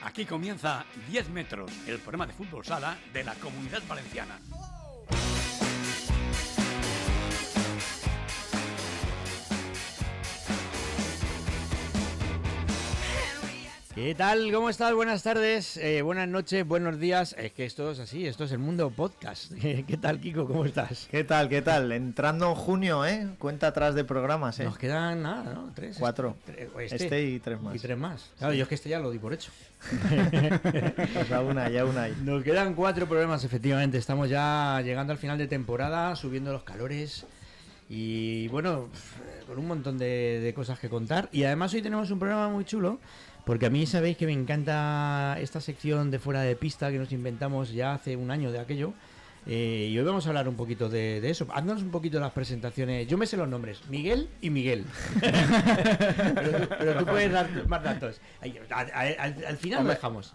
Aquí comienza 10 metros, el programa de fútbol sala de la Comunidad Valenciana. ¿Qué tal? ¿Cómo estás? Buenas tardes, buenas noches, buenos días. Es que esto es así, esto es el mundo podcast. ¿Qué tal, Kiko? ¿Cómo estás? ¿Qué tal? ¿Qué tal? Entrando en junio, cuenta atrás de programas, Nos quedan nada, ¿no? 3. 4. Este y 3 más. Y 3 más. Claro, yo es que este ya lo di por hecho. Pues aún hay. Nos quedan 4 programas, efectivamente. Estamos ya llegando al final de temporada, subiendo los calores. Y bueno, con un montón de cosas que contar. Y además hoy tenemos un programa muy chulo, porque a mí sabéis que me encanta esta sección de fuera de pista que nos inventamos ya hace un año de aquello. Y hoy vamos a hablar un poquito de eso. Haznos un poquito las presentaciones. Yo me sé los nombres, Miguel y Miguel. pero tú puedes dar más datos. Al final lo dejamos.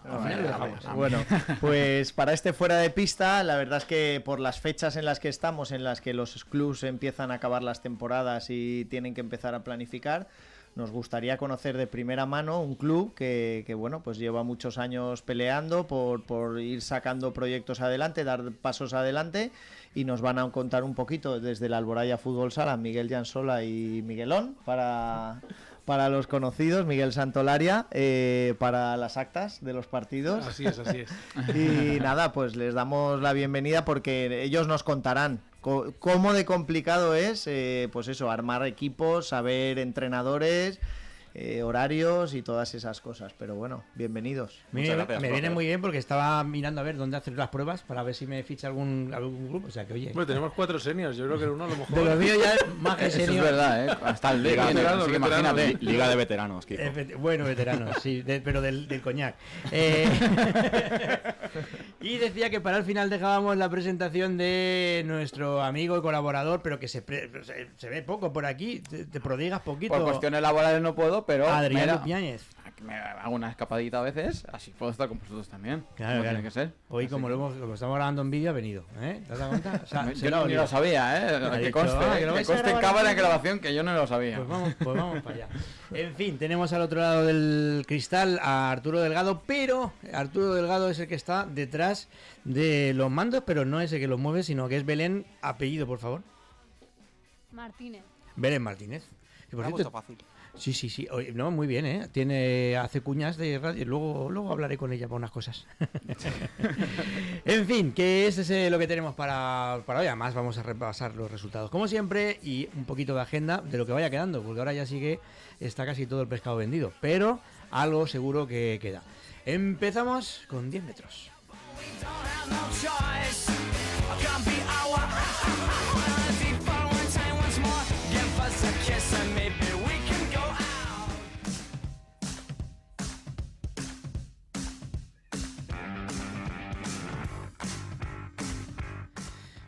Bueno, pues para este fuera de pista, la verdad es que por las fechas en las que estamos, en las que los clubs empiezan a acabar las temporadas y tienen que empezar a planificar, nos gustaría conocer de primera mano un club que bueno, pues lleva muchos años peleando por ir sacando proyectos adelante, dar pasos adelante, y nos van a contar un poquito desde la Alboraya Fútbol Sala, Miguel Llansola y Miguelón, para los conocidos, Miguel Santolaria, para las actas de los partidos. Así es. Y nada, pues les damos la bienvenida porque ellos nos contarán cómo de complicado es, pues eso, armar equipos, saber entrenadores, horarios y todas esas cosas. Pero bueno, bienvenidos. Me viene muy bien porque estaba mirando a ver dónde hacer las pruebas para ver si me ficha algún grupo. O sea que, oye. Bueno, tenemos 4 seniors, yo creo que uno a lo mejor. De los míos ya más que senior. Eso es verdad, ¿eh? Hasta el Liga. Veteranos, Imagínate, Liga de veteranos, Kiko. Bueno, veteranos, sí, pero del coñac. Y decía que para el final dejábamos la presentación de nuestro amigo y colaborador, pero que se ve poco por aquí, te prodigas poquito. Por cuestiones laborales no puedo, pero Adrián Lupiáñez. me hago una escapadita a veces, así puedo estar con vosotros también. Claro. Tiene que ser. Hoy, como lo estamos grabando en vídeo, ha venido. ¿Te has dado cuenta? O sea, yo ni lo sabía, que conste en cámara de grabación que yo no lo sabía. Pues vamos para allá. En fin, tenemos al otro lado del cristal a Arturo Delgado, pero Arturo Delgado es el que está detrás de los mandos, pero no es el que los mueve, sino que es Belén. Apellido, por favor. Martínez. Belén Martínez. Que por cierto, fácil. Sí. Oye, no, muy bien, ¿eh? Hace cuñas de radio. Luego hablaré con ella para unas cosas. En fin, que ese es lo que tenemos para hoy. Además, vamos a repasar los resultados, como siempre, y un poquito de agenda de lo que vaya quedando, porque ahora ya sí que está casi todo el pescado vendido. Pero algo seguro que queda. Empezamos con 10 metros.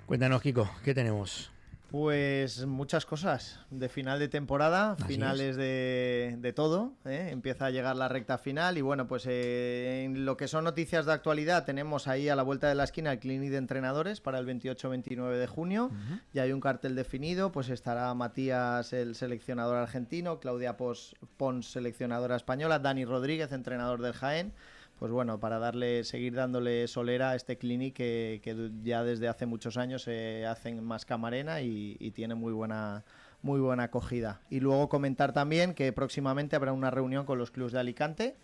Cuéntanos, Kiko, ¿qué tenemos? Pues muchas cosas de final de temporada, Así finales de todo, empieza a llegar la recta final y bueno, pues en lo que son noticias de actualidad tenemos ahí a la vuelta de la esquina el clinic de entrenadores para el 28-29 de junio, ya hay un cartel definido, pues estará Matías, el seleccionador argentino, Claudia Pons, seleccionadora española, Dani Rodríguez, entrenador del Jaén. Pues bueno, para seguir dándole solera a este clinic que ya desde hace muchos años se hace en Mascamarena y tiene muy buena acogida. Y luego comentar también que próximamente habrá una reunión con los clubs de Alicante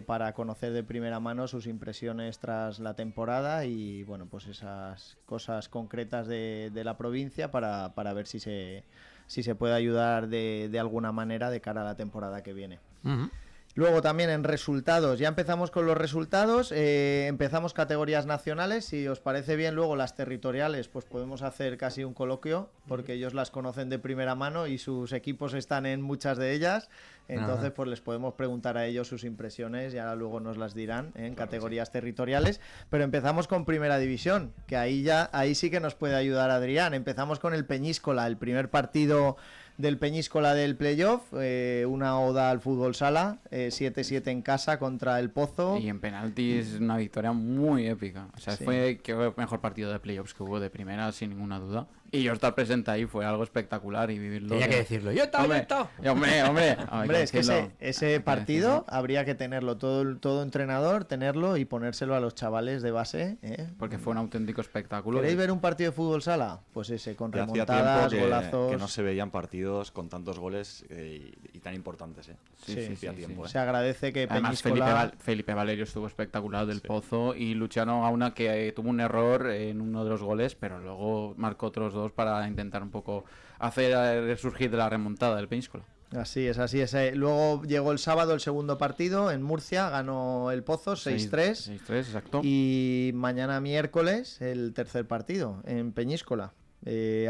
para conocer de primera mano sus impresiones tras la temporada y bueno, pues esas cosas concretas de la provincia para ver si se puede ayudar de alguna manera de cara a la temporada que viene. Uh-huh. Luego también en resultados, ya empezamos con los resultados, empezamos categorías nacionales, si os parece bien luego las territoriales pues podemos hacer casi un coloquio porque ellos las conocen de primera mano y sus equipos están en muchas de ellas, entonces pues les podemos preguntar a ellos sus impresiones y ahora luego nos las dirán en categorías territoriales, pero empezamos con Primera División, que ahí sí que nos puede ayudar Adrián, empezamos con el Peñíscola, el primer partido del Peñíscola del playoff, una oda al fútbol sala, 7-7 en casa contra el Pozo. Y en penaltis una victoria muy épica. O sea, Sí. fue el mejor partido de playoffs que hubo de primera, sin ninguna duda. Y yo estar presente ahí fue algo espectacular y vivirlo. Tenía que decirlo. Yo estaba, Hombre, Hombre, Hombre, es que decirlo. ese partido habría que tenerlo, todo entrenador, tenerlo y ponérselo a los chavales de base. Porque fue un auténtico espectáculo. ¿Queréis ver un partido de fútbol sala? Pues ese, con Ya hacía remontadas, tiempo golazos. que no se veían partidos con tantos goles y tan importantes. Hacía tiempo. Se agradece que Además, Peñíscola... Felipe Valerio estuvo espectacular del Pozo y Luciano Gauna que tuvo un error en uno de los goles, pero luego marcó otros dos para intentar un poco hacer resurgir de la remontada del Peñíscola. Así es, así es. Luego llegó el sábado el segundo partido en Murcia, ganó el Pozo 6-3. 6-3, exacto. Y mañana miércoles el tercer partido en Peñíscola.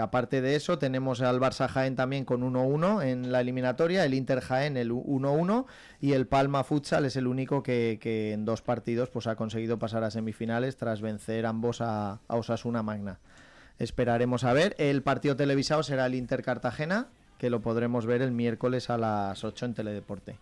Aparte de eso tenemos al Barça Jaén también con 1-1 en la eliminatoria, el Inter Jaén el 1-1 y el Palma Futsal es el único que en 2 partidos pues ha conseguido pasar a semifinales tras vencer ambos a Osasuna Magna. Esperaremos a ver. El partido televisado será el Inter Cartagena, que lo podremos ver el miércoles a las 8 en Teledeporte.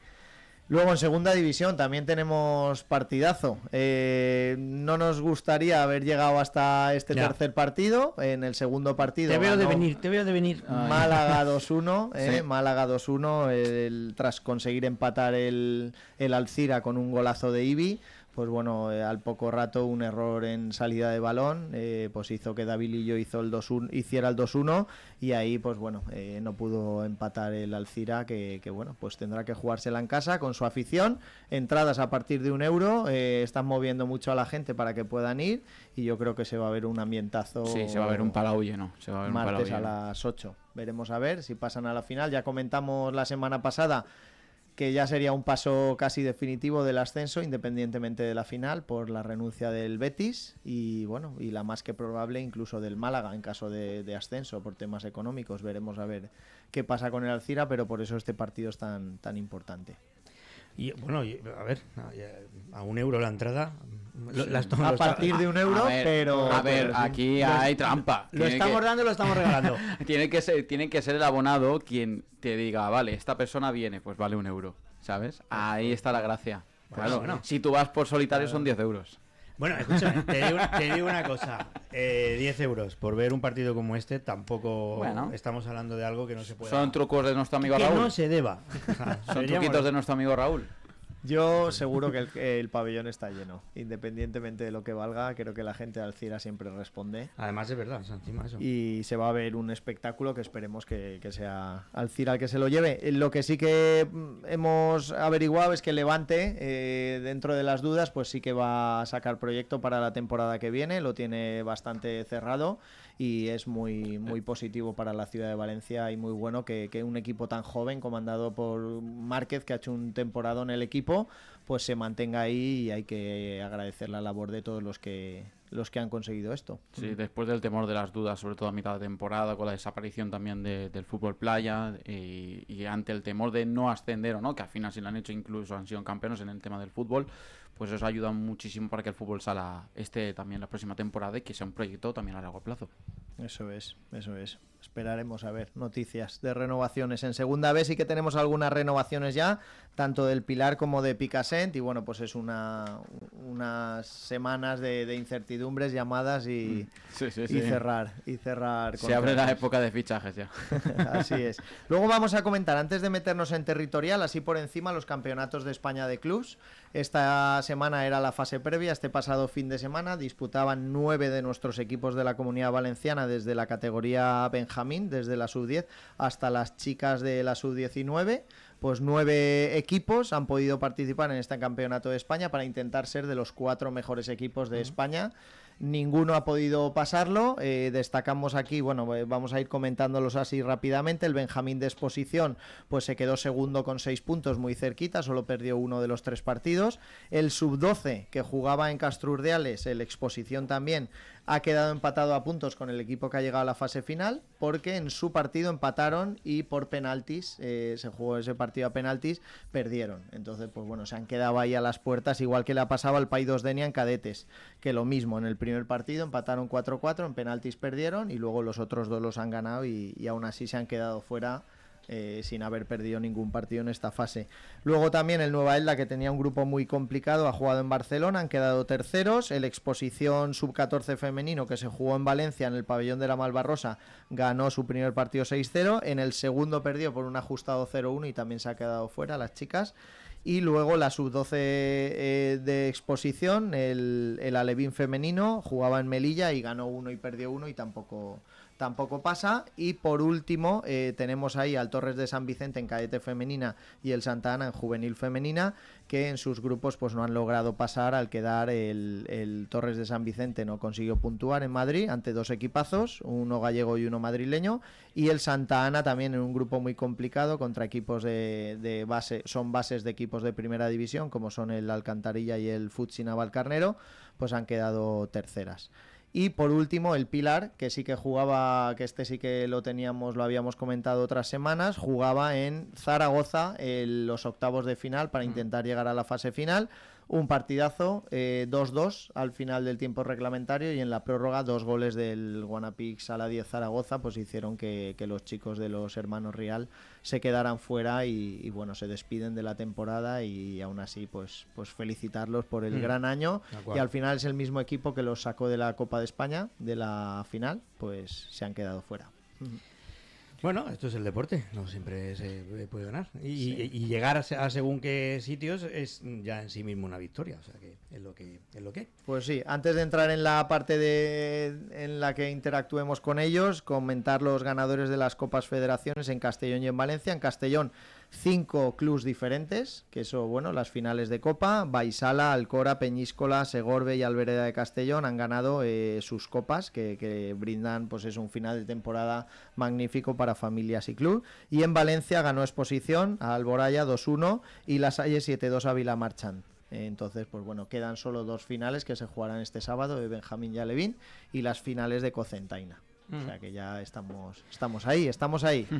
Luego en segunda división también tenemos partidazo. No nos gustaría haber llegado hasta este tercer partido. En el segundo partido Te veo de ganó venir. Málaga 2-1, Sí. Málaga 2-1 tras conseguir empatar el Alcira con un golazo de Ibi. Pues bueno, al poco rato un error en salida de balón pues hizo que Davilillo hiciera el 2-1 y ahí pues bueno, no pudo empatar el Alcira que bueno, pues tendrá que jugársela en casa con su afición, entradas a partir de €1, están moviendo mucho a la gente para que puedan ir y yo creo que se va a ver un ambientazo. Sí, se va a ver un Palau lleno. Se va a ver un Palau Martes a lleno. las 8. Veremos a ver si pasan a la final. Ya comentamos la semana pasada que ya sería un paso casi definitivo del ascenso, independientemente de la final, por la renuncia del Betis y bueno, y la más que probable incluso del Málaga en caso de ascenso por temas económicos. Veremos a ver qué pasa con el Alcira, pero por eso este partido es tan importante. Y bueno, a ver, a €1 la entrada. A partir de €1, pero... A ver, aquí hay trampa. Lo estamos dando y lo estamos regalando. Tiene que ser el abonado quien te diga, vale, esta persona viene, pues vale €1, ¿sabes? Ahí está la gracia. Claro, bueno. si tú vas por solitario son €10. Bueno, escúchame, te digo una cosa. 10 euros por ver un partido como este, tampoco Bueno. estamos hablando de algo que no se puede. Son trucos de nuestro amigo que Raúl. no se deba. O sea, Son deberíamos- truquitos de nuestro amigo Raúl. Yo seguro que el pabellón está lleno. Independientemente de lo que valga, creo que la gente de Alcira siempre responde. Además es verdad, o sea, encima eso. Y se va a ver un espectáculo que esperemos que sea Alcira el que se lo lleve. Lo que sí que hemos averiguado es que Levante, dentro de las dudas, pues sí que va a sacar proyecto para la temporada que viene. Lo tiene bastante cerrado y es muy positivo para la ciudad de Valencia y muy bueno que un equipo tan joven, comandado por Márquez, que ha hecho un temporada en el equipo, pues se mantenga ahí y hay que agradecer la labor de todos los que han conseguido esto. Sí, después del temor de las dudas, sobre todo a mitad de temporada, con la desaparición también del fútbol playa y ante el temor de no ascender o no, que al final sí lo han hecho, incluso han sido campeones en el tema del fútbol, pues eso ayuda muchísimo para que el fútbol sala esté también la próxima temporada y que sea un proyecto también a largo plazo. Eso es. Esperaremos a ver noticias de renovaciones. En segunda vez sí que tenemos algunas renovaciones ya, tanto del Pilar como de Picassent, y bueno, pues es unas semanas de incertidumbres, llamadas y cerrar. Se abre la contratos. época de fichajes ya. Así es. Luego vamos a comentar, antes de meternos en territorial, así por encima, los campeonatos de España de clubs. Esta semana era la fase previa, este pasado fin de semana disputaban 9 de nuestros equipos de la Comunidad Valenciana, desde la categoría Benjamín, desde la sub-10 hasta las chicas de la sub-19. Pues 9 equipos han podido participar en este campeonato de España para intentar ser de los 4 mejores equipos de España. Ninguno ha podido pasarlo. Destacamos aquí, bueno, vamos a ir comentándolos así rápidamente. El Benjamín de Exposición pues se quedó segundo con 6 puntos, muy cerquita, solo perdió uno de los 3 partidos. El Sub-12, que jugaba en Castrurdeales, el Exposición también, ha quedado empatado a puntos con el equipo que ha llegado a la fase final, porque en su partido empataron y por penaltis, se jugó ese partido a penaltis, perdieron. Entonces, pues bueno, se han quedado ahí a las puertas, igual que le ha pasado al País Denia en cadetes, que lo mismo, en el primer partido empataron 4-4, en penaltis perdieron y luego los otros 2 los han ganado y aún así se han quedado fuera sin haber perdido ningún partido en esta fase. Luego también el Nueva Elda, que tenía un grupo muy complicado, ha jugado en Barcelona, han quedado terceros. El Exposición Sub-14 femenino, que se jugó en Valencia en el pabellón de la Malvarrosa, ganó su primer partido 6-0. En el segundo perdió por un ajustado 0-1 y también se ha quedado fuera las chicas. Y luego la Sub-12 de Exposición, el Alevín femenino, jugaba en Melilla y ganó 1 y perdió 1 y tampoco pasa. Y por último tenemos ahí al Torres de San Vicente en cadete femenina y el Santa Ana en juvenil femenina, que en sus grupos pues no han logrado pasar, al quedar el Torres de San Vicente no consiguió puntuar en Madrid ante 2 equipazos, uno gallego y uno madrileño, y el Santa Ana también en un grupo muy complicado contra equipos de base, son bases de equipos de primera división como son el Alcantarilla y el Futsi Navalcarnero, pues han quedado terceras. Y por último el Pilar, que sí que jugaba, que este sí que lo habíamos comentado otras semanas, jugaba en Zaragoza los octavos de final para intentar llegar a la fase final. Un partidazo, 2-2 al final del tiempo reglamentario, y en la prórroga 2 goles del Guanapix Sala 10 Zaragoza pues hicieron que los chicos de los hermanos Rial se quedaran fuera y bueno, se despiden de la temporada, y aún así pues felicitarlos por el gran año, y al final es el mismo equipo que los sacó de la Copa de España, de la final, pues se han quedado fuera. Bueno, esto es el deporte, no siempre se puede ganar. Y llegar a según qué sitios es ya en sí mismo una victoria, o sea que es lo que es. Pues sí, antes de entrar en la parte en la que interactuemos con ellos, comentar los ganadores de las Copas Federaciones en Castellón y en Valencia. En Castellón, 5 clubs diferentes, que eso, bueno, las finales de Copa. Baisala, Alcora, Peñíscola, Segorbe y Albereda de Castellón han ganado sus copas, que brindan, pues es un final de temporada magnífico para familias y club. Y en Valencia ganó Exposición a Alboraya 2-1 y La Salle 7-2 a Vilamarchant. Entonces, pues bueno, quedan solo 2 finales que se jugarán este sábado, de Benjamín y Alevín, y las finales de Cocentaina. O sea que ya estamos ahí.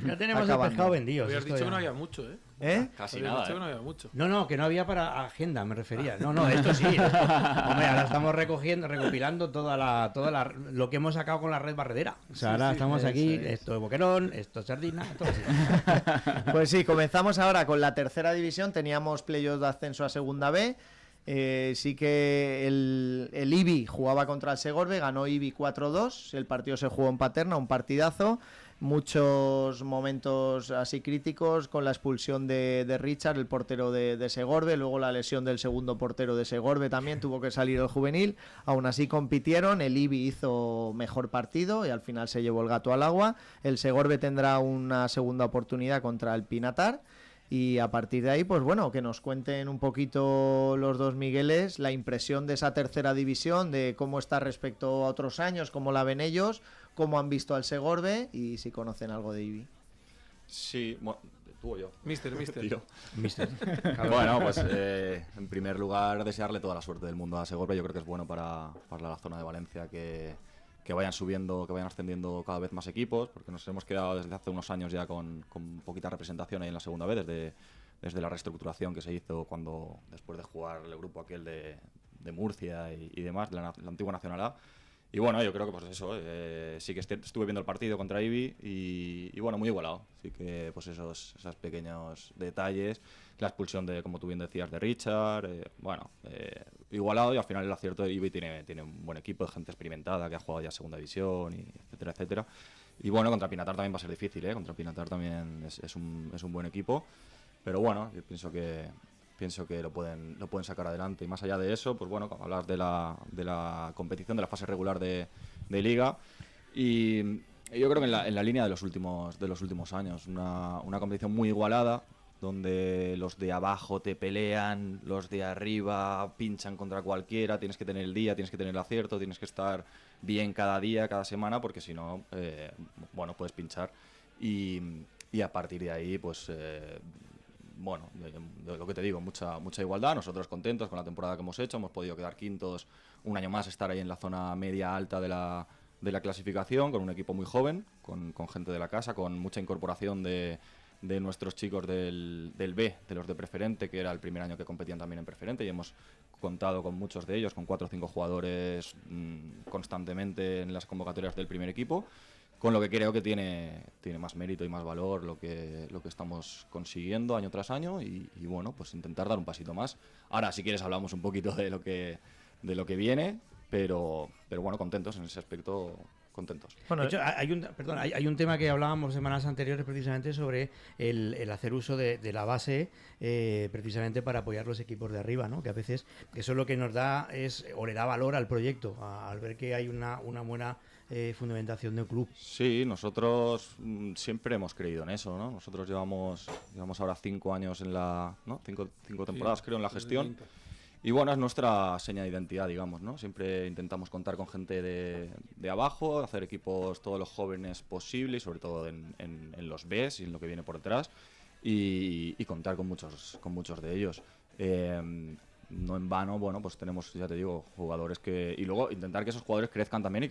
Ya tenemos acabando. el pescado vendido. Habías dicho que no había mucho, ¿eh? Casi Habías nada. dicho que no había mucho. No, que no había para agenda, me refería. No, esto sí. Hombre, ahora estamos recopilando lo que hemos sacado con la red barredera. O sea, ahora estamos aquí, esto es boquerón, esto es sardina, todo así. Pues sí, comenzamos ahora con la tercera división. Teníamos playoffs de ascenso a segunda B. Sí que el Ibi jugaba contra el Segorbe, ganó Ibi 4-2, el partido se jugó en Paterna, un partidazo, muchos momentos así críticos con la expulsión de Richard, el portero de Segorbe, luego la lesión del segundo portero de Segorbe también, tuvo que salir el juvenil, aún así compitieron, el Ibi hizo mejor partido y al final se llevó el gato al agua, el Segorbe tendrá una segunda oportunidad contra el Pinatar. Y a partir de ahí, pues bueno, que nos cuenten un poquito los dos Migueles la impresión de esa tercera división, de cómo está respecto a otros años, cómo la ven ellos, cómo han visto al Segorbe y si conocen algo de Ibi. Sí, bueno, tú o yo. Mister. Tío. Mister. Bueno, pues en primer lugar desearle toda la suerte del mundo a Segorbe. Yo creo que es bueno para la zona de Valencia que vayan subiendo, que vayan ascendiendo cada vez más equipos, porque nos hemos quedado desde hace unos años ya con poquita representación ahí en la segunda B, desde la reestructuración que se hizo después de jugar el grupo aquel de Murcia y demás, de la antigua Nacional A. Y bueno, yo creo que pues eso, sí que estuve viendo el partido contra Ibi y bueno, muy igualado. Así que pues esos pequeños detalles, la expulsión de, como tú bien decías, de Richard, igualado, y al final el acierto de Ibi tiene un buen equipo de gente experimentada que ha jugado ya segunda división, y etcétera, etcétera. Y bueno, contra Pinatar también va a ser difícil, contra Pinatar también es un buen equipo, pero bueno, yo pienso que lo pueden sacar adelante. Y más allá de eso, pues bueno, como hablas de la competición, de la fase regular de Liga, y yo creo que en la línea de los últimos años, una competición muy igualada, donde los de abajo te pelean, los de arriba pinchan contra cualquiera, tienes que tener el día, tienes que tener el acierto, tienes que estar bien cada día, cada semana, porque si no, puedes pinchar. Y a partir de ahí, pues... bueno, de lo que te digo, mucha igualdad. Nosotros contentos con la temporada que hemos hecho, hemos podido quedar quintos un año más, estar ahí en la zona media alta de la clasificación, con un equipo muy joven, con gente de la casa, con mucha incorporación de nuestros chicos del B, de los de Preferente, que era el primer año que competían también en Preferente, y hemos contado con muchos de ellos, con 4 o 5 jugadores constantemente en las convocatorias del primer equipo. con lo que creo que tiene más mérito y más valor lo que estamos consiguiendo año tras año y bueno, pues intentar dar un pasito más. Ahora, si quieres, hablamos un poquito de lo que viene, pero bueno, contentos en ese aspecto. Contentos. Bueno, de hecho, hay un tema que hablábamos semanas anteriores precisamente sobre el hacer uso de la base precisamente para apoyar los equipos de arriba, ¿no? Que a veces eso es lo que nos da o le da valor al proyecto, al ver que hay una buena fundamentación de un club. Sí, nosotros siempre hemos creído en eso, ¿no? Nosotros llevamos ahora 5 años ¿no? 5 temporadas creo en la gestión. Y bueno, es nuestra seña de identidad, digamos, ¿no? Siempre intentamos contar con gente de abajo, hacer equipos todos los jóvenes posibles, sobre todo en los Bs y en lo que viene por detrás, y contar con muchos de ellos. No en vano, bueno, pues tenemos, ya te digo, jugadores y luego intentar que esos jugadores crezcan también y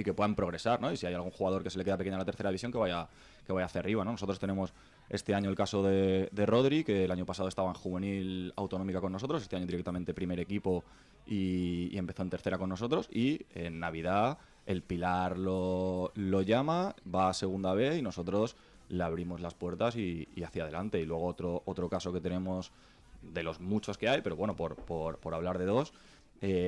que puedan progresar, ¿no? Y si hay algún jugador que se le queda pequeño en la tercera división, que vaya hacia arriba, ¿no? Nosotros tenemos este año el caso de Rodri, que el año pasado estaba en juvenil autonómica con nosotros, este año directamente primer equipo y empezó en tercera con nosotros, y en Navidad el Pilar lo llama, va a segunda B y nosotros le abrimos las puertas y hacia adelante. Y luego otro caso que tenemos, de los muchos que hay, pero bueno, por hablar de dos,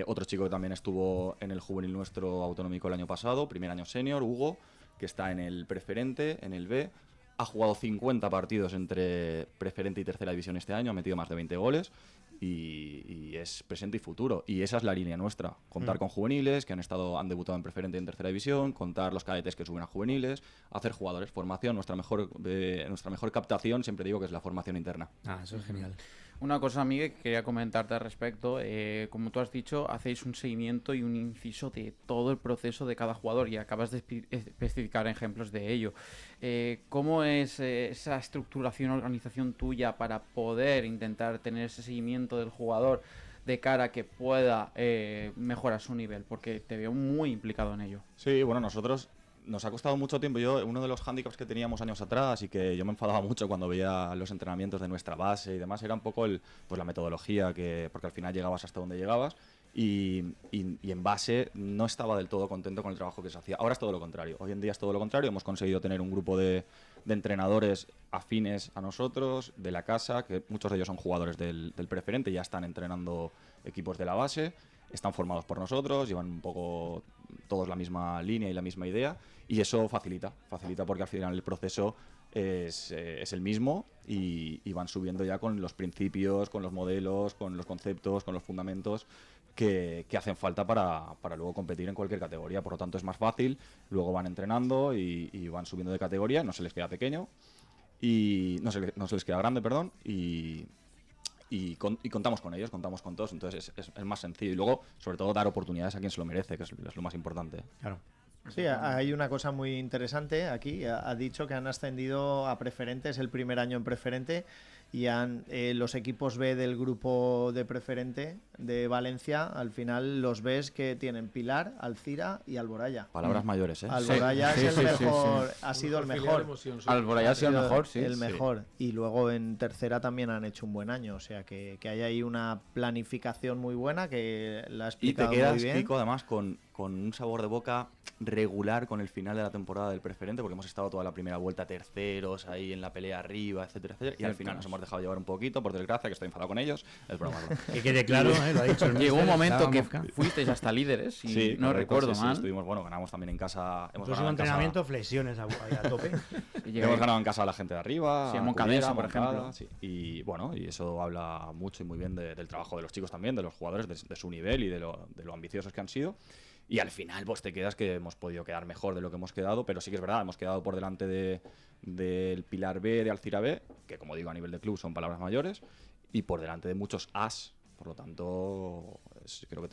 otro chico que también estuvo en el juvenil nuestro autonómico el año pasado, primer año senior, Hugo, que está en el preferente, en el B, ha jugado 50 partidos entre preferente y tercera división este año, ha metido más de 20 goles y es presente y futuro. Y esa es la línea nuestra, contar con juveniles que han debutado en preferente y en tercera división, contar los cadetes que suben a juveniles, hacer jugadores, formación. Nuestra mejor captación, siempre digo que es la formación interna. Eso es genial. Una cosa, Miguel, que quería comentarte al respecto. Como tú has dicho, hacéis un seguimiento y un inciso de todo el proceso de cada jugador y acabas de especificar ejemplos de ello. ¿Cómo es esa estructuración, organización tuya para poder intentar tener ese seguimiento del jugador de cara a que pueda mejorar su nivel? Porque te veo muy implicado en ello. Sí, bueno, nos ha costado mucho tiempo. Uno de los hándicaps que teníamos años atrás y que yo me enfadaba mucho cuando veía los entrenamientos de nuestra base y demás, era un poco la metodología, porque al final llegabas hasta donde llegabas y en base no estaba del todo contento con el trabajo que se hacía. Ahora es todo lo contrario. Hoy en día es todo lo contrario. Hemos conseguido tener un grupo de entrenadores afines a nosotros, de la casa, que muchos de ellos son jugadores del preferente, ya están entrenando equipos de la base, están formados por nosotros, llevan un poco todos la misma línea y la misma idea, y eso facilita porque al final el proceso es el mismo y van subiendo ya con los principios, con los modelos, con los conceptos, con los fundamentos que hacen falta para luego competir en cualquier categoría. Por lo tanto es más fácil, luego van entrenando y van subiendo de categoría, no se les queda pequeño y no se les queda grande, perdón, y contamos con ellos, contamos con todos, entonces es más sencillo. Y luego, sobre todo, dar oportunidades a quien se lo merece, que es lo más importante. Claro. Sí, hay una cosa muy interesante aquí. Ha dicho que han ascendido a preferente, es el primer año en preferente, y los equipos B del grupo de preferente de Valencia, al final los Bs que tienen Pilar, Alcira y Alboraya. Palabras mayores, ¿eh? Alboraya es el mejor, ha sido el mejor. Alboraya ha sido el mejor, sí. El mejor. Y luego en tercera también han hecho un buen año, o sea que hay ahí una planificación muy buena que la ha explicado muy bien. Y te quedas, Kiko, además con un sabor de boca regular con el final de la temporada del preferente, porque hemos estado toda la primera vuelta terceros, ahí en la pelea arriba, etcétera, etcétera, y al final nos hemos dejado llevar un poquito, por desgracia, que estoy enfadado con ellos, es broma. Que quede claro, lo ha dicho el Llegó un momento que Mosca. fuisteis hasta líderes, si sí, no correcto, recuerdo sí, mal. Sí, ganamos también en casa. Hemos Próximo entrenamiento, flexiones a tope. Hemos ganado en casa a la gente de arriba. Sí, a Moncadesa, por Moncada, ejemplo. Sí. Y bueno, y eso habla mucho y muy bien del trabajo de los chicos también, de los jugadores, de su nivel y de lo ambiciosos que han sido. Y al final pues te quedas que hemos podido quedar mejor de lo que hemos quedado, pero sí que es verdad, hemos quedado por delante del Pilar B, de Alcira B, que como digo a nivel de club son palabras mayores, y por delante de muchos As. Por lo tanto, creo que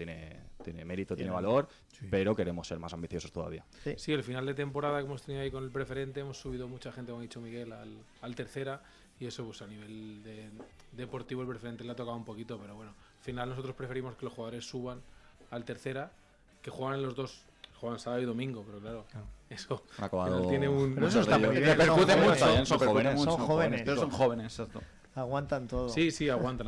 tiene mérito, tiene valor, sí. Pero queremos ser más ambiciosos todavía. Sí, el final de temporada que hemos tenido ahí con el preferente, hemos subido mucha gente, como ha dicho Miguel, al tercera, y eso pues a nivel deportivo el preferente le ha tocado un poquito, pero bueno, al final nosotros preferimos que los jugadores suban al tercera, que juegan en los dos, juegan sábado y domingo, pero claro. Eso tiene un... Pero eso está muy bien. Repercute mucho, son jóvenes. Son jóvenes, pero son jóvenes, exacto. Aguantan todo. Sí, aguantan.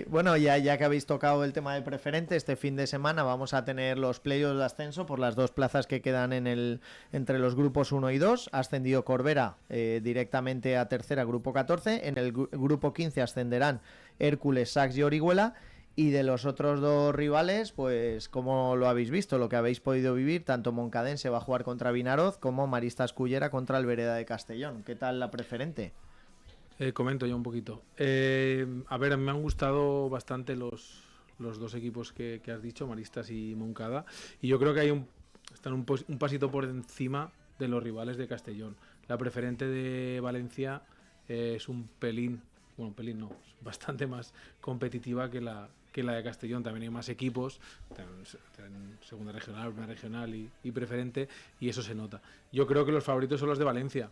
Bueno, ya que habéis tocado el tema del preferente, este fin de semana vamos a tener los playoffs de ascenso por las 2 plazas que quedan entre los grupos 1 y 2. Ha ascendido Corbera directamente a tercera, grupo 14. En el grupo 15 ascenderán Hércules, Sax y Orihuela. Y de los otros 2 rivales, pues como lo habéis visto, lo que habéis podido vivir, tanto Moncadense va a jugar contra Vinaroz como Maristas Cullera contra el Vereda de Castellón. ¿Qué tal la preferente? Comento yo un poquito. A ver, me han gustado bastante los 2 equipos que has dicho, Maristas y Moncada. Y yo creo que están un pasito por encima de los rivales de Castellón. La preferente de Valencia es un pelín no, es bastante más competitiva que la de Castellón. También hay más equipos, en segunda regional, primera regional y preferente, y eso se nota. Yo creo que los favoritos son los de Valencia.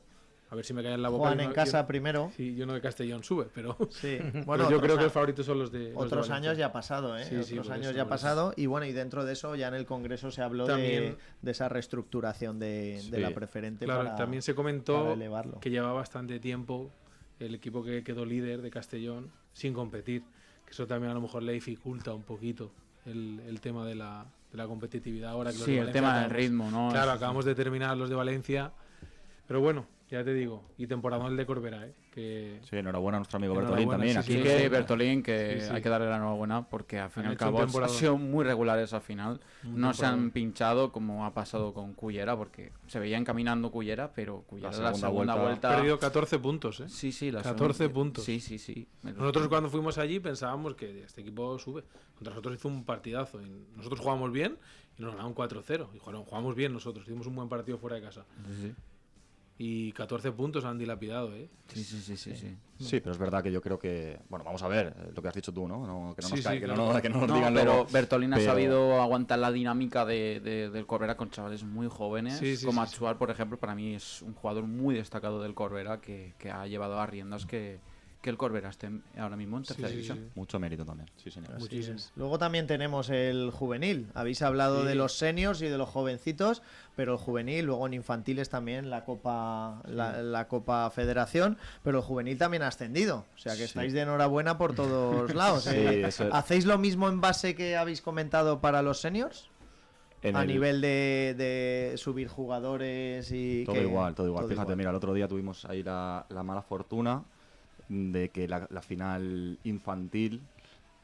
A ver si me callan la boca. Juegan en casa primero. Sí, yo no de Castellón sube, pero sí. Bueno, yo creo que los favoritos son los de otros años ya ha pasado, ¿eh? Sí, otros años ya ha pasado. Y bueno, y dentro de eso ya en el Congreso se habló de esa reestructuración de la preferente. Claro, también se comentó que llevaba bastante tiempo el equipo que quedó líder de Castellón sin competir, que eso también a lo mejor le dificulta un poquito el tema de la competitividad ahora que los de el tema del ritmo, ¿no? Claro, acabamos de terminar los de Valencia, pero bueno, ya te digo, y temporada el de Corbera, que sí, enhorabuena a nuestro amigo Bertolín también. Sí, Bertolín, que hay que darle la enhorabuena porque al fin y al cabo han sido muy regulares al final. No se han pinchado como ha pasado con Cullera, porque se veía encaminando Cullera, pero Cullera la segunda vuelta ha perdido 14 puntos, ¿eh? Sí, 14 puntos. Sí. Nosotros cuando fuimos allí pensábamos que este equipo sube. Contra nosotros hizo un partidazo. Nosotros jugamos bien y nos ganaron 4-0. Y jugamos bien nosotros. Hicimos un buen partido fuera de casa. Sí. Y 14 puntos han dilapidado, ¿eh? Sí. Sí, pero es verdad que yo creo que... Bueno, vamos a ver lo que has dicho tú, ¿no? Que no nos digan luego. Pero Bertolín ha sabido aguantar la dinámica del Corbera con chavales muy jóvenes. Como Achuar, por ejemplo, para mí es un jugador muy destacado del Corbera que ha llevado a riendas que el Corbera esté ahora mismo en tercera división. Mucho mérito también, sí señor. Muchísimo. Luego también tenemos el juvenil. Habéis hablado de los seniors y de los jovencitos, pero el juvenil, luego en infantiles también la Copa Federación, pero el juvenil también ha ascendido. O sea que estáis de enhorabuena por todos lados. ¿Hacéis lo mismo en base que habéis comentado para los seniors? Nivel de subir jugadores y... Todo igual. Fíjate, mira, el otro día tuvimos ahí la mala fortuna de que la final infantil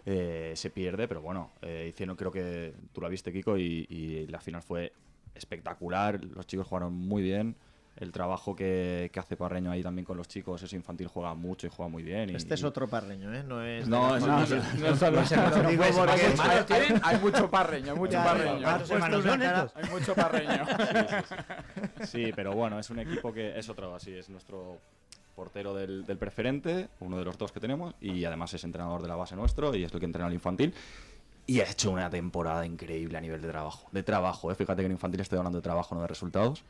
se pierde, pero bueno, hicieron, creo que tú la viste, Kiko, y la final fue espectacular, los chicos jugaron muy bien, el trabajo que hace Parreño ahí también con los chicos, ese infantil juega mucho y juega muy bien. Es otro Parreño, ¿eh? No es... No, hay mucho Parreño, hay mucho Parreño. Sí, pero bueno, es un equipo que es otro, así, es nuestro portero del preferente, uno de los 2 que tenemos, y además es entrenador de la base nuestro y es el que entrena al infantil. Y ha hecho una temporada increíble a nivel de trabajo. Fíjate que en infantil estoy hablando de trabajo, no de resultados.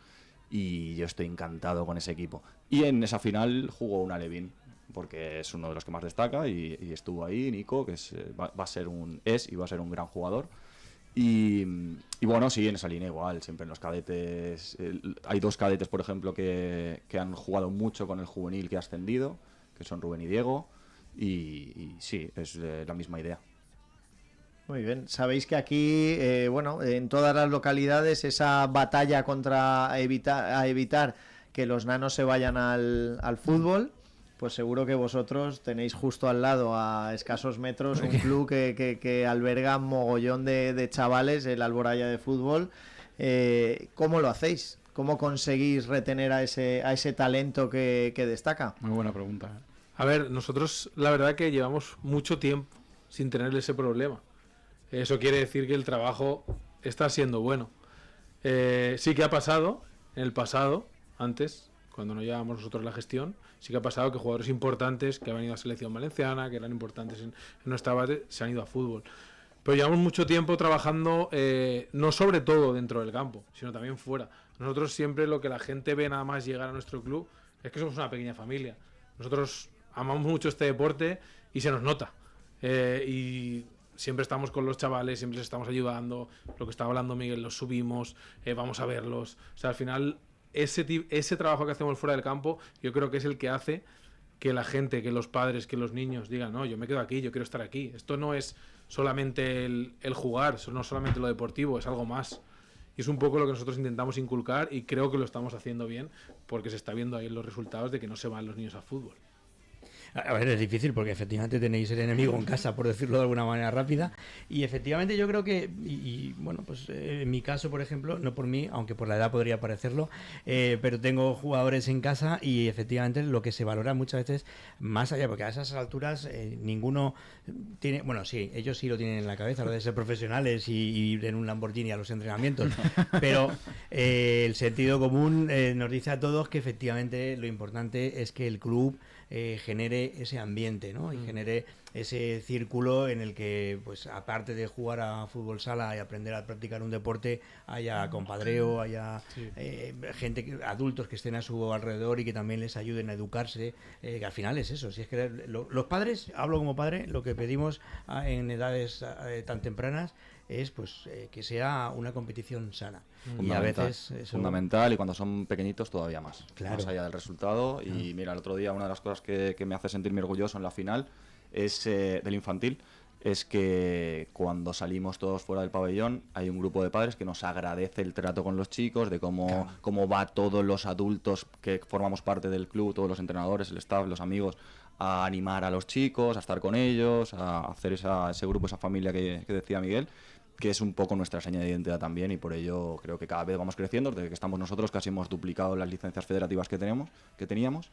Y yo estoy encantado con ese equipo. Y en esa final jugó un Alevín, porque es uno de los que más destaca y estuvo ahí, Nico, que va a ser un gran jugador. Y bueno, sí, en esa línea igual, siempre en los cadetes. Hay 2 cadetes, por ejemplo, que han jugado mucho con el juvenil que ha ascendido, que son Rubén y Diego. Y sí, es la misma idea. Muy bien, sabéis que aquí, en todas las localidades, esa batalla contra evitar que los nanos se vayan al fútbol, pues seguro que vosotros tenéis justo al lado, a escasos metros, un club que alberga mogollón de chavales, el Alboraya de fútbol. ¿Cómo lo hacéis? ¿Cómo conseguís retener a ese talento que destaca? Muy buena pregunta. A ver, nosotros la verdad que llevamos mucho tiempo sin tener ese problema. Eso quiere decir que el trabajo está siendo bueno. Sí que ha pasado, en el pasado, antes, cuando no llevábamos nosotros la gestión, sí que ha pasado que jugadores importantes que han venido a selección valenciana, que eran importantes en nuestra base, se han ido a fútbol. Pero llevamos mucho tiempo trabajando, no sobre todo dentro del campo, sino también fuera. Nosotros siempre lo que la gente ve nada más llegar a nuestro club es que somos una pequeña familia. Nosotros amamos mucho este deporte y se nos nota. Y siempre estamos con los chavales, siempre les estamos ayudando. Lo que estaba hablando Miguel, los subimos, vamos a verlos. O sea, al final, ese trabajo que hacemos fuera del campo, yo creo que es el que hace que la gente, que los padres, que los niños digan, no, yo me quedo aquí, yo quiero estar aquí. Esto no es solamente el jugar, no solamente lo deportivo, es algo más. Y es un poco lo que nosotros intentamos inculcar y creo que lo estamos haciendo bien porque se está viendo ahí en los resultados de que no se van los niños al fútbol. A ver, es difícil porque efectivamente tenéis el enemigo en casa, por decirlo de alguna manera rápida. Y efectivamente yo creo que, bueno, pues en mi caso, por ejemplo, no por mí, aunque por la edad podría parecerlo, pero tengo jugadores en casa y efectivamente lo que se valora muchas veces más allá, porque a esas alturas ninguno tiene, bueno, sí, ellos sí lo tienen en la cabeza, lo de ser profesionales y ir en un Lamborghini a los entrenamientos, pero el sentido común nos dice a todos que efectivamente lo importante es que el club genere ese ambiente, ¿no? Y genere ese círculo en el que, pues aparte de jugar a fútbol sala y aprender a practicar un deporte, haya compadreo, haya gente, adultos que estén a su alrededor y que también les ayuden a educarse, que al final es eso. Si es que los padres, hablo como padre, lo que pedimos en edades tan tempranas es pues que sea una competición sana. Y a veces eso... Fundamental, y cuando son pequeñitos todavía más. Claro. Más allá del resultado. Y mira, el otro día una de las cosas que me hace sentirme orgulloso en la final es del infantil, es que cuando salimos todos fuera del pabellón hay un grupo de padres que nos agradece el trato con los chicos, de cómo va todos los adultos que formamos parte del club, todos los entrenadores, el staff, los amigos, a animar a los chicos, a estar con ellos, a hacer ese grupo, esa familia que decía Miguel, que es un poco nuestra seña de identidad también, y por ello creo que cada vez vamos creciendo. Desde que estamos nosotros casi hemos duplicado las licencias federativas que teníamos,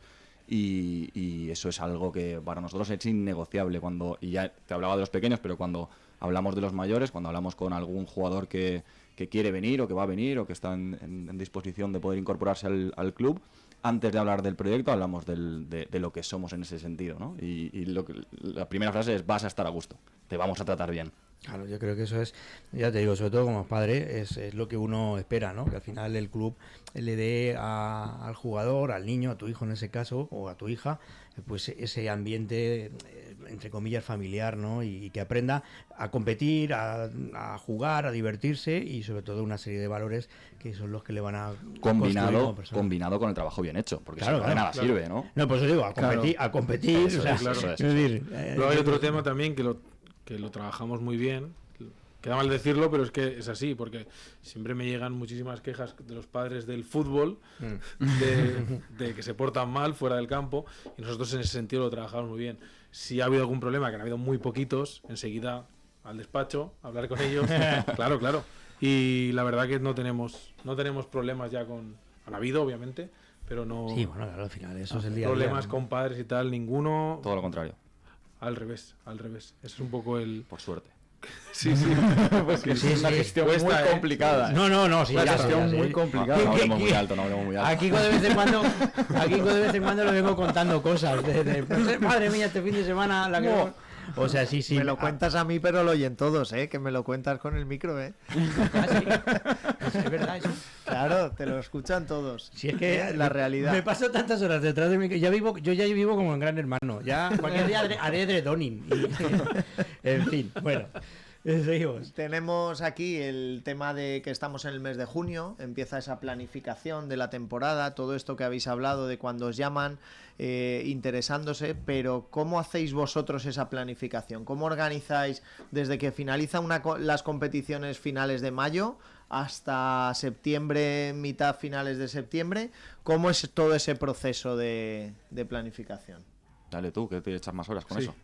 y eso es algo que para nosotros es innegociable. Y ya te hablaba de los pequeños, pero cuando hablamos de los mayores, cuando hablamos con algún jugador que quiere venir o que va a venir o que está en disposición de poder incorporarse al club, antes de hablar del proyecto hablamos de lo que somos en ese sentido, ¿no? Y la primera frase es: vas a estar a gusto, te vamos a tratar bien. Claro, yo creo que eso es, ya te digo, sobre todo como padre, es lo que uno espera, ¿no? Que al final el club le dé al jugador, al niño, a tu hijo en ese caso, o a tu hija, pues ese ambiente, entre comillas, familiar, ¿no? Y que aprenda a competir, a jugar, a divertirse, y sobre todo una serie de valores que son los que le van a combinado con el trabajo bien hecho, porque claro, de nada sirve, ¿no? No, pues os digo, a competir, eso, o sea, eso es. Es decir, Luego hay otro tema también que lo trabajamos muy bien. Queda mal decirlo, pero es que es así, porque siempre me llegan muchísimas quejas de los padres del fútbol, de que se portan mal fuera del campo, y nosotros en ese sentido lo trabajamos muy bien. Si ha habido algún problema, que han habido muy poquitos, enseguida al despacho, a hablar con ellos. Claro. Y la verdad que no tenemos problemas ya con... Han habido, obviamente, pero no... Sí, bueno, claro, al final eso es el día a día, problemas ¿no? con padres y tal, ninguno. Todo lo contrario. Al revés. Eso es un poco el... Por suerte. Sí. Porque Sí, es una sí. gestión Cuesta, muy complicada. No, sí, Una ya sé, gestión ya sé. muy complicada. No hablemos muy alto, no hablemos muy alto. Aquí de vez en cuando le vengo contando cosas. Madre mía, este fin de semana la que... O sea, sí. Me lo cuentas a mí, pero lo oyen todos, ¿eh? Que me lo cuentas con el micro, ¿eh? Ah, sí. Es verdad eso. Claro, te lo escuchan todos. Si es que la realidad. Me paso tantas horas detrás de mí que yo ya vivo como en Gran Hermano. Ya cualquier día haré dredoning. En fin, bueno. Seguimos. Tenemos aquí el tema de que estamos en el mes de junio, empieza esa planificación de la temporada, todo esto que habéis hablado de cuando os llaman interesándose, pero ¿cómo hacéis vosotros esa planificación? ¿Cómo organizáis desde que finalizan las competiciones finales de mayo hasta septiembre, mitad finales de septiembre? ¿Cómo es todo ese proceso de planificación? Dale tú, que te echas más horas con eso.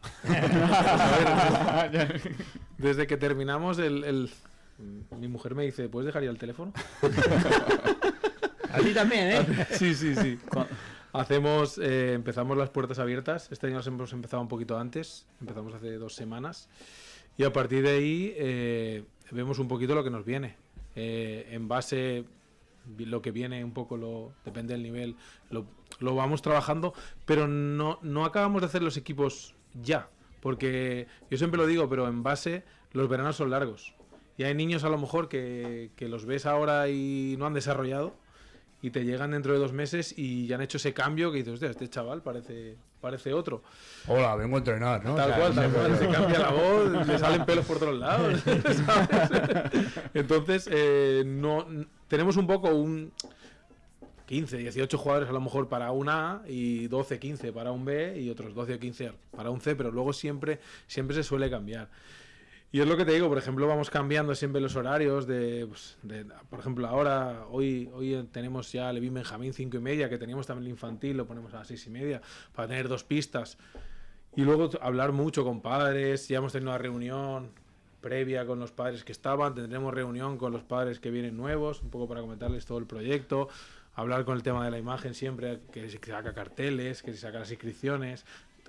Desde que terminamos mi mujer me dice, ¿puedes dejar ya el teléfono? A ti también, ¿eh? Sí. Empezamos las puertas abiertas. Este año hemos empezado un poquito antes. Empezamos hace 2 semanas. Y a partir de ahí vemos un poquito lo que nos viene. En base... lo que viene un poco depende del nivel, lo vamos trabajando, pero no acabamos de hacer los equipos ya, porque yo siempre lo digo, pero en base los veranos son largos y hay niños a lo mejor que los ves ahora y no han desarrollado y te llegan dentro de 2 meses y ya han hecho ese cambio que dices, hostia, este chaval parece otro. Hola, vengo a entrenar, ¿no? Tal cual, se cambia la voz, le salen pelos por todos lados, ¿sabes? Entonces, no tenemos un poco 15, 18 jugadores a lo mejor para un A y 12, 15 para un B y otros 12 o 15 para un C, pero luego siempre se suele cambiar. Y es lo que te digo, por ejemplo, vamos cambiando siempre los horarios por ejemplo, hoy tenemos ya Levín Benjamín 5:30, que teníamos también el infantil, lo ponemos a las 6:30 para tener 2 pistas. Y luego hablar mucho con padres, ya hemos tenido una reunión previa con los padres que estaban, tendremos reunión con los padres que vienen nuevos, un poco para comentarles todo el proyecto, hablar con el tema de la imagen siempre, que se saca carteles, que se saca las inscripciones,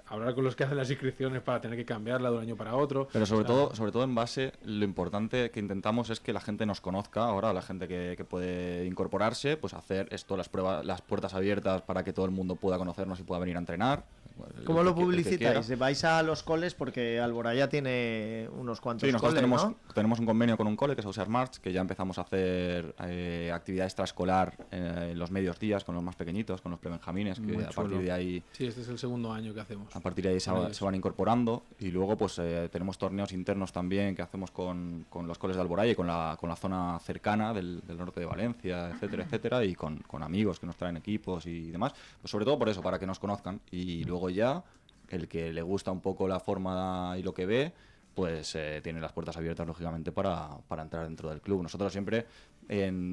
hablar con los que hacen las inscripciones para tener que cambiarla de un año para otro. Pero sobre todo en base, lo importante que intentamos es que la gente nos conozca ahora, la gente que puede incorporarse, pues hacer esto, las puertas abiertas para que todo el mundo pueda conocernos y pueda venir a entrenar. ¿Cómo lo publicitáis? ¿Vais a los coles? Porque Alboraya tiene unos cuantos nosotros coles, tenemos un convenio con un cole que es Ausar March, que ya empezamos a hacer actividad extraescolar en los medios días con los más pequeñitos, con los prebenjamines, que a partir de ahí... Sí, este es el segundo año que hacemos. A partir de ahí se van incorporando y luego pues tenemos torneos internos también que hacemos con los coles de Alboraya y con la zona cercana del norte de Valencia, etcétera, y con amigos que nos traen equipos y demás. Pues sobre todo por eso, para que nos conozcan y luego ya el que le gusta un poco la forma y lo que ve, pues tiene las puertas abiertas lógicamente para entrar dentro del club. Nosotros siempre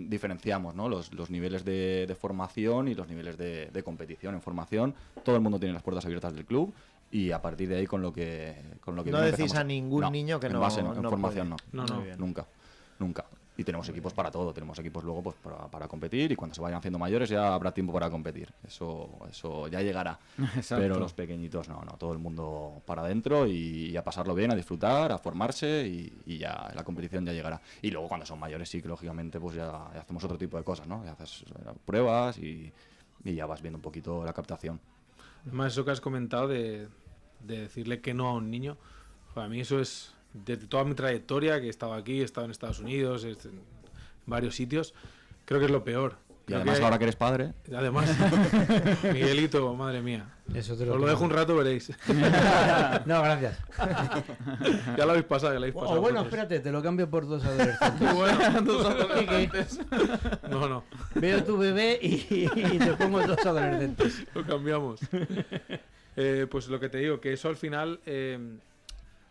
diferenciamos, ¿no? los niveles de formación y los niveles de competición. En formación todo el mundo tiene las puertas abiertas del club y a partir de ahí con lo que no decís a ningún niño que en no base, en no formación puede. no. Nunca. Y tenemos equipos para todo, tenemos equipos luego pues para competir y cuando se vayan haciendo mayores ya habrá tiempo para competir. Eso ya llegará. Exacto. Pero los pequeñitos no, todo el mundo para adentro y a pasarlo bien, a disfrutar, a formarse y ya la competición ya llegará. Y luego cuando son mayores sí que lógicamente pues ya hacemos otro tipo de cosas, ¿no? Ya haces pruebas y ya vas viendo un poquito la captación. Además, eso que has comentado de decirle que no a un niño, para mí eso es, desde toda mi trayectoria, que he estado aquí, he estado en Estados Unidos, en varios sitios, creo que es lo peor. Y además ahora que eres padre... Además, Miguelito, madre mía. Eso Os lo dejo un rato, veréis. No, gracias. Ya lo habéis pasado, O bueno, vosotros. espérate, te lo cambio por 2 adolescentes. Bueno, 2 adolescentes. No. Veo tu bebé y te pongo 2 adolescentes. Lo cambiamos. Pues lo que te digo, que eso al final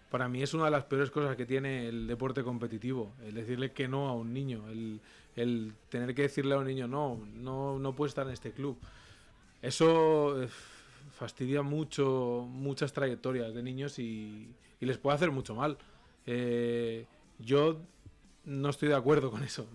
para mí es una de las peores cosas que tiene el deporte competitivo, el decirle que no a un niño, el tener que decirle a un niño no puede estar en este club. Eso fastidia muchas trayectorias de niños y les puede hacer mucho mal. Yo no estoy de acuerdo con eso,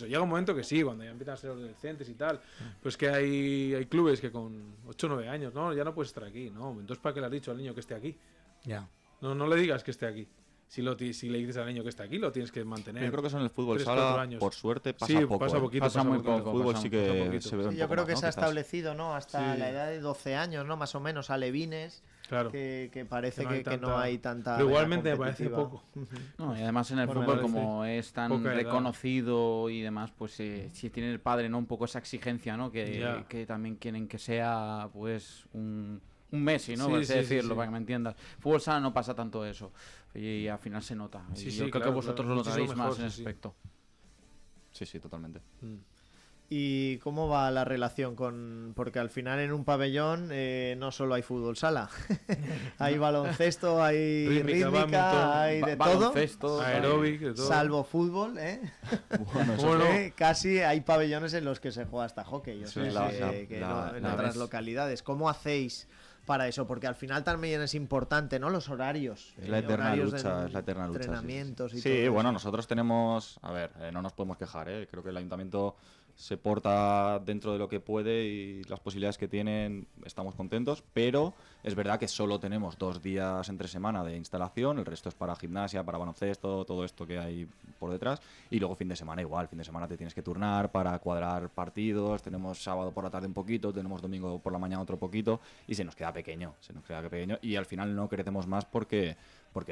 Llega un momento que sí, cuando ya empiezan a ser adolescentes y tal, pues que hay clubes que con 8 o 9 años, ya no puedes estar aquí, entonces ¿para qué le has dicho al niño que esté aquí? Ya. No le digas que esté aquí. Si le dices al niño que está aquí, lo tienes que mantener. Yo creo que eso en el fútbol 3, sala, 4 años. por suerte, pasa Sí, poco. pasa poquito. Pasa muy poquito. poco. El fútbol pasa sí un que poquito. se ve un Sí, yo poco creo más, que ¿no? se ha Quizás. establecido, ¿no? Hasta Sí. la edad de 12 años, ¿no? Más o menos, alevines, Claro. que parece Que no que no hay tanta- hay tanta... Pero vena igualmente me parece competitiva. poco. No, y además en el Bueno, fútbol, me parece como es tan poca edad. reconocido y demás, pues si tiene el padre, ¿no? Un poco esa exigencia, ¿no? Ya. Que también quieren que sea, pues, un Messi, ¿no? Sí, Por así sí, decirlo, sí. para que me entiendas. Fútbol sala no pasa tanto eso. Y al final se nota. Sí, Y sí, yo creo claro, que vosotros claro. lo notaréis Muchísimo más mejor, en ese sí, sí. aspecto. Sí, totalmente. ¿Y cómo va la relación porque al final en un pabellón no solo hay fútbol sala, hay baloncesto, hay Rítmica, badminton, hay de todo, Baloncesto, Aeróbic, de todo. salvo fútbol, Bueno, eso Bueno, casi hay pabellones en los que se juega hasta hockey, yo Eso sé es que la- en la otras ves. localidades. ¿Cómo hacéis para eso? Porque al final también es importante, ¿no? Los horarios. Es la eterna horarios lucha, de es la eterna lucha. entrenamientos y Sí, todo bueno, eso. nosotros tenemos, a ver, no nos podemos quejar, creo que el ayuntamiento se porta dentro de lo que puede y las posibilidades que tienen, estamos contentos, pero es verdad que solo tenemos 2 días entre semana de instalación, el resto es para gimnasia, para baloncesto, todo esto que hay por detrás, y luego fin de semana igual, fin de semana te tienes que turnar para cuadrar partidos, tenemos sábado por la tarde un poquito, tenemos domingo por la mañana otro poquito, y se nos queda pequeño, y al final no crecemos más porque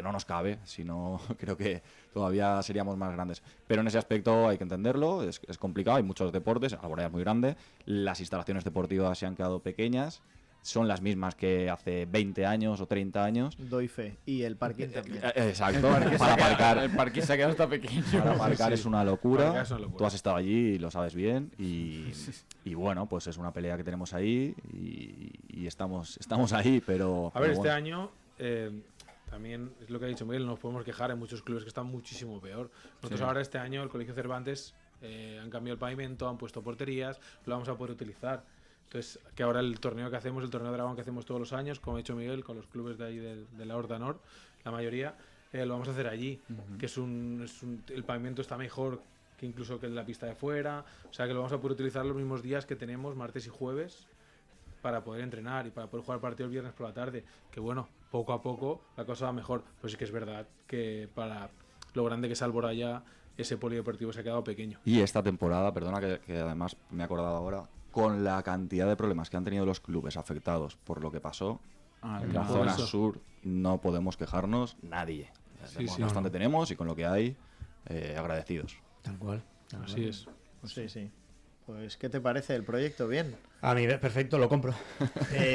no nos cabe, si no creo que todavía seríamos más grandes. Pero en ese aspecto hay que entenderlo, es complicado, hay muchos deportes, Alboraya es muy grande, las instalaciones deportivas se han quedado pequeñas, son las mismas que hace 20 años o 30 años. Doy fe. Y el parking también. Exacto, para aparcar. El parque se ha quedado hasta pequeño. Para aparcar es una locura. Aparcar es una locura. Tú has estado allí y lo sabes bien. Y bueno, pues es una pelea que tenemos ahí y estamos ahí, pero... A ver, pero este bueno. año también es lo que ha dicho Miguel, no nos podemos quejar, hay muchos clubes que están muchísimo peor. Nosotros Sí. ahora este año, el Colegio Cervantes, han cambiado el pavimento, han puesto porterías, lo vamos a poder utilizar. Entonces, que ahora el torneo que hacemos, el torneo Dragón que hacemos todos los años, como ha dicho Miguel, con los clubes de ahí de la Horta Nord, la mayoría, lo vamos a hacer allí, que el pavimento está mejor que incluso que en la pista de fuera, o sea que lo vamos a poder utilizar los mismos días que tenemos, martes y jueves, para poder entrenar y para poder jugar partido el viernes por la tarde, que bueno, poco a poco la cosa va mejor, pero sí que es verdad que para lo grande que es Alboraya, ese polideportivo se ha quedado pequeño. Y esta temporada, perdona que además me he acordado ahora, con la cantidad de problemas que han tenido los clubes afectados por lo que pasó en la por zona eso. sur, no podemos quejarnos nadie. Sí, sí. Bastante tenemos y con lo que hay, agradecidos. Tal cual. Así es. Sí, sí. Pues, ¿qué te parece el proyecto? Bien. A mí, perfecto, lo compro.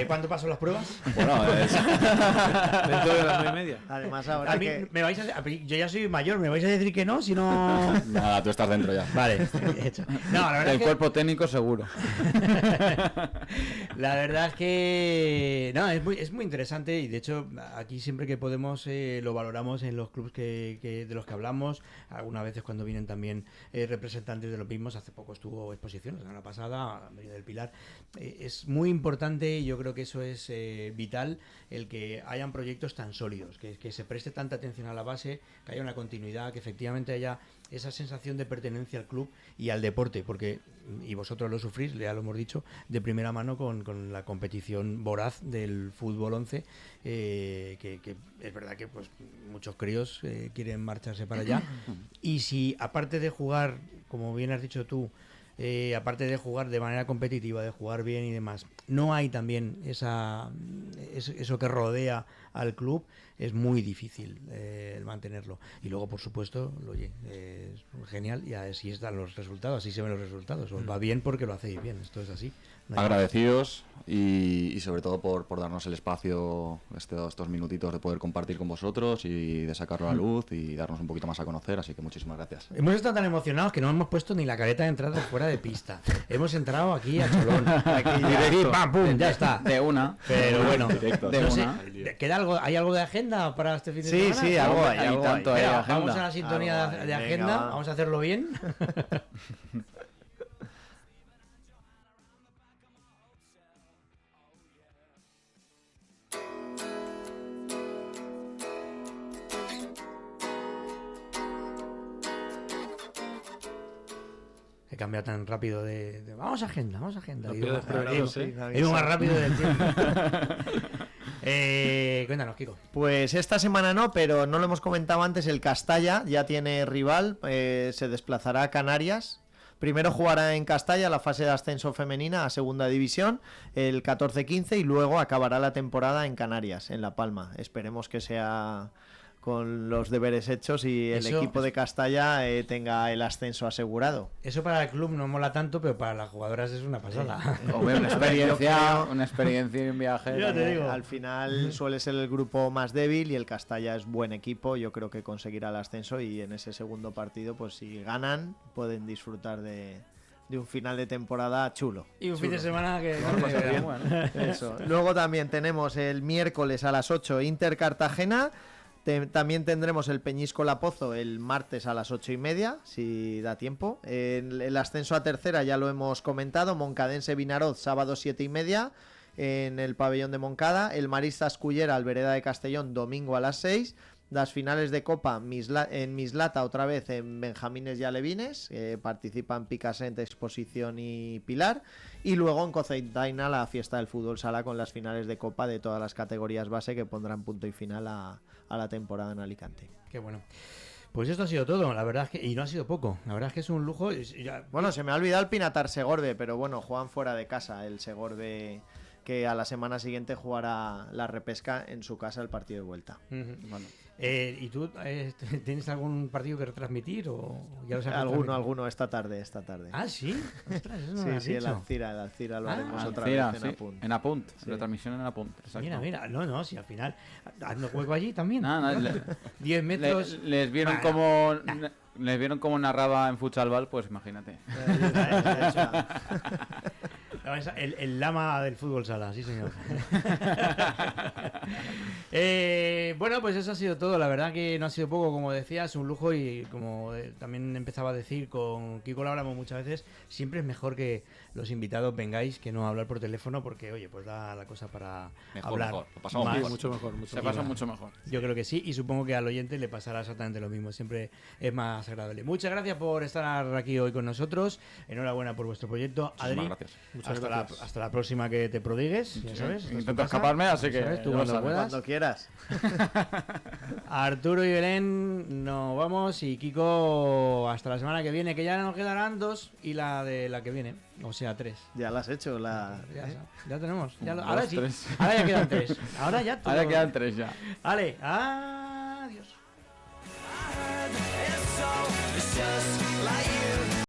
¿Cuándo paso las pruebas? Bueno, Dentro de las 9:30. Además, ahora A mí, que... me vais a, yo ya soy mayor, ¿me vais a decir que no? Si no... nada, tú estás dentro ya. Vale, hecho. No, la verdad El es que... cuerpo técnico seguro. La verdad es que no, es muy interesante y de hecho aquí siempre que podemos lo valoramos en los clubes de los que hablamos, algunas veces cuando vienen también representantes de los mismos. Hace poco estuvo exposición, la semana pasada, han venido del Pilar. Es muy importante y yo creo que eso es vital, el que hayan proyectos tan sólidos, que se preste tanta atención a la base, que haya una continuidad, que efectivamente haya esa sensación de pertenencia al club y al deporte, porque, y vosotros lo sufrís, ya lo hemos dicho, de primera mano con la competición voraz del fútbol 11, que es verdad que pues muchos críos quieren marcharse para allá, y si aparte de jugar, como bien has dicho tú, aparte de jugar de manera competitiva, de jugar bien y demás, no hay también eso que rodea al club, es muy difícil el mantenerlo. Y luego, por supuesto, oye, es genial y así están los resultados, así se ven los resultados. Os va bien porque lo hacéis bien, esto es así. No hay Agradecidos y sobre todo por darnos el espacio, estos minutitos de poder compartir con vosotros y de sacarlo a la luz y darnos un poquito más a conocer, así que muchísimas gracias. Hemos estado tan emocionados que no hemos puesto ni la careta de entrada fuera de pista. Hemos entrado aquí a cholón. Aquí, pam, pum, ya está. De una. Pero bueno, Directo. De no sé, una. ¿queda algo, ¿hay algo de agenda para este fin de Sí, semana? sí, algo hay, Hay algo tanto hay. ahí. Venga, agenda. vamos a la sintonía Algo hay, de venga, agenda, va. vamos a hacerlo bien. He cambiado tan rápido de vamos a agenda, vamos a agenda. Lo He ido pierdes más- preparados, he ido- ¿eh? he ido más rápido del tiempo. Cuéntanos, Kiko. Pues esta semana no, pero no lo hemos comentado antes, el Castalla ya tiene rival, se desplazará a Canarias. Primero jugará en Castalla la fase de ascenso femenina a segunda división, el 14-15, y luego acabará la temporada en Canarias, en La Palma. Esperemos que sea con los deberes hechos y el Eso- equipo de Castalla tenga el ascenso asegurado. Eso para el club no mola tanto, pero para las jugadoras es una pasada. Hombre, una Yo experiencia, creo- una experiencia y un viaje. Yo te también. digo. Al final suele ser el grupo más débil y el Castalla es buen equipo. Yo creo que conseguirá el ascenso y en ese segundo partido, pues si ganan, pueden disfrutar de un final de temporada chulo. Y un fin de semana que Vamos a pasar bien. Bueno. Eso. Luego también tenemos el miércoles a las 8 Inter Cartagena. También tendremos el Peñíscola Pozo el martes a las 8:30, si da tiempo. El ascenso a tercera ya lo hemos comentado. Moncadense Vinaroz, sábado 7:30 en el pabellón de Moncada. El Maristas Cullera, Albereda de Castellón, domingo a las 6. Las finales de Copa en Mislata, otra vez en Benjamines y Alevines. Participan Picassent, Exposición y Pilar. Y luego en Cocentaina la fiesta del fútbol sala con las finales de Copa de todas las categorías base que pondrán punto y final a la temporada en Alicante. Qué bueno. Pues esto ha sido todo, la verdad es que, y no ha sido poco, la verdad es que es un lujo. Bueno, se me ha olvidado el Pinatar Segorbe, pero bueno, juegan fuera de casa el Segorbe que a la semana siguiente jugará la repesca en su casa el partido de vuelta. Bueno. ¿Y tú tienes algún partido que retransmitir o ya lo sabes? Alguno esta tarde. Ah, sí. Ostras, eso no me has Sí, el dicho. Alcira lo haremos otra Alcira, vez en Apunt. En Apunt, retransmisión en Apunt. Exacto. Mira, no, si al final hazme juego allí también. Nada, 10 metros. les vieron Bueno, les vieron cómo narraba en Futsalbal, pues imagínate. El lama del fútbol sala, sí señor. Bueno, pues eso ha sido todo. La verdad que no ha sido poco, como decías, un lujo y como también empezaba a decir, con Kiko lo hablamos muchas veces, siempre es mejor que los invitados vengáis que no hablar por teléfono porque, oye, pues da la cosa para hablar. Mejor. Lo pasamos más. mejor. Mucho mejor. Se pasa mucho mejor. Yo creo que sí, y supongo que al oyente le pasará exactamente lo mismo. Siempre es más agradable. Muchas gracias por estar aquí hoy con nosotros. Enhorabuena por vuestro proyecto. Adri, Muchísimas gracias. Muchas hasta gracias. hasta la próxima que te prodigues, ya sabes. esta es tu Intento casa, escaparme, así que ¿sabes? Tú ya lo cuando sabes. puedas. Cuando quieras. Arturo y Belén, nos vamos. Y Kiko, hasta la semana que viene, que ya nos quedarán 2 y la de la que viene. O sea, 3. Ya lo has hecho. Ya tenemos. Dos, Ahora sí. 3. Ahora ya quedan 3. Ahora ya todo. Ahora quedan 3 ya. Vale.